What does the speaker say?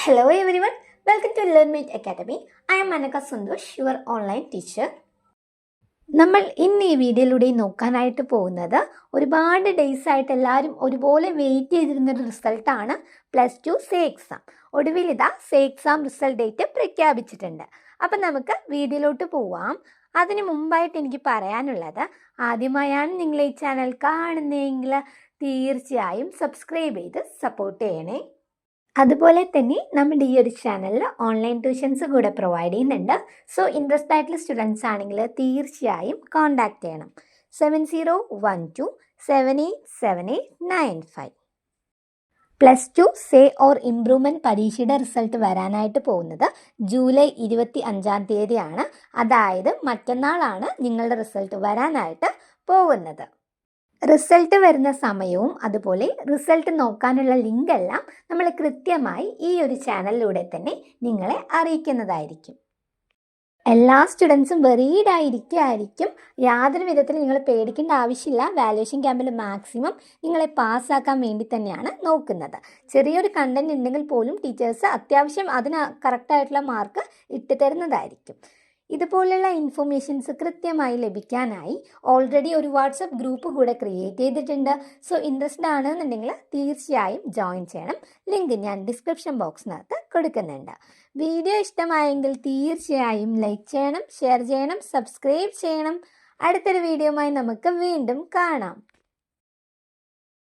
Hello everyone, welcome to LearnMate Academy. I am Manaka Sundosh, your online teacher. നമ്മൾ ഇന്ന് ഈ വീഡിയോയിലൂടെ നോക്കാനായിട്ട് പോകുന്നത് ഒരുപാട് ഡേയ്സ് ആയിട്ട് എല്ലാവരും ഒരുപോലെ വെയിറ്റ് ചെയ്തിരുന്നൊരു റിസൾട്ടാണ് +2 സേ എക്സാം. ഒടുവിൽ ഇതാ സേ എക്സാം റിസൾട്ട് ഡേറ്റ് പ്രഖ്യാപിച്ചിട്ടുണ്ട്. അപ്പം നമുക്ക് വീഡിയോയിലോട്ട് പോവാം. അതിന് മുമ്പായിട്ട് എനിക്ക് പറയാനുള്ളത്, ആദ്യമായാണ് നിങ്ങൾ ഈ ചാനൽ കാണുന്നതെങ്കിൽ തീർച്ചയായും സബ്സ്ക്രൈബ് ചെയ്ത് സപ്പോർട്ട് ചെയ്യണേ. അതുപോലെ തന്നെ നമ്മുടെ ഈ ഒരു ചാനലിൽ ഓൺലൈൻ ട്യൂഷൻസ് കൂടെ പ്രൊവൈഡ് ചെയ്യുന്നുണ്ട്. സോ ഇൻട്രസ്റ്റ് ആയിട്ടുള്ള സ്റ്റുഡൻസ് ആണെങ്കിൽ തീർച്ചയായും കോൺടാക്ട് ചെയ്യണം. 7012787895. +2 സേ ഓർ ഇംപ്രൂവ്മെൻറ്റ് പരീക്ഷയുടെ റിസൾട്ട് വരാനായിട്ട് പോകുന്നത് ജൂലൈ 25 തീയതിയാണ്. അതായത് മറ്റന്നാളാണ് നിങ്ങളുടെ റിസൾട്ട് വരാനായിട്ട് പോകുന്നത്. റിസൾട്ട് വരുന്ന സമയവും അതുപോലെ റിസൾട്ട് നോക്കാനുള്ള ലിങ്ക് എല്ലാം നമ്മൾ കൃത്യമായി ഈ ഒരു ചാനലിലൂടെ തന്നെ നിങ്ങളെ അറിയിക്കുന്നതായിരിക്കും. എല്ലാ സ്റ്റുഡൻസും വെറീഡ് ആയിരിക്കും. യാതൊരു വിധത്തിൽ നിങ്ങൾ പേടിക്കേണ്ട ആവശ്യമില്ല. വാല്യുവേഷൻ ക്യാമ്പിൽ മാക്സിമം നിങ്ങളെ പാസ്സാക്കാൻ വേണ്ടി തന്നെയാണ് നോക്കുന്നത്. ചെറിയൊരു കണ്ടന്റ് ഉണ്ടെങ്കിൽ പോലും ടീച്ചേഴ്സ് അത്യാവശ്യം അതിന് കറക്റ്റായിട്ടുള്ള മാർക്ക് ഇട്ട് തരുന്നതായിരിക്കും. ഇതുപോലുള്ള ഇൻഫർമേഷൻസ് കൃത്യമായി ലഭിക്കാനായി ഓൾറെഡി ഒരു വാട്സപ്പ് ഗ്രൂപ്പ് കൂടെ ക്രിയേറ്റ് ചെയ്തിട്ടുണ്ട്. സോ ഇൻട്രസ്റ്റഡ് ആണെന്നുണ്ടെങ്കിൽ തീർച്ചയായും ജോയിൻ ചെയ്യണം. ലിങ്ക് ഞാൻ ഡിസ്ക്രിപ്ഷൻ ബോക്സിനകത്ത് കൊടുക്കുന്നുണ്ട്. വീഡിയോ ഇഷ്ടമായെങ്കിൽ തീർച്ചയായും ലൈക്ക് ചെയ്യണം, ഷെയർ ചെയ്യണം, സബ്സ്ക്രൈബ് ചെയ്യണം. അടുത്തൊരു വീഡിയോയുമായി നമുക്ക് വീണ്ടും കാണാം.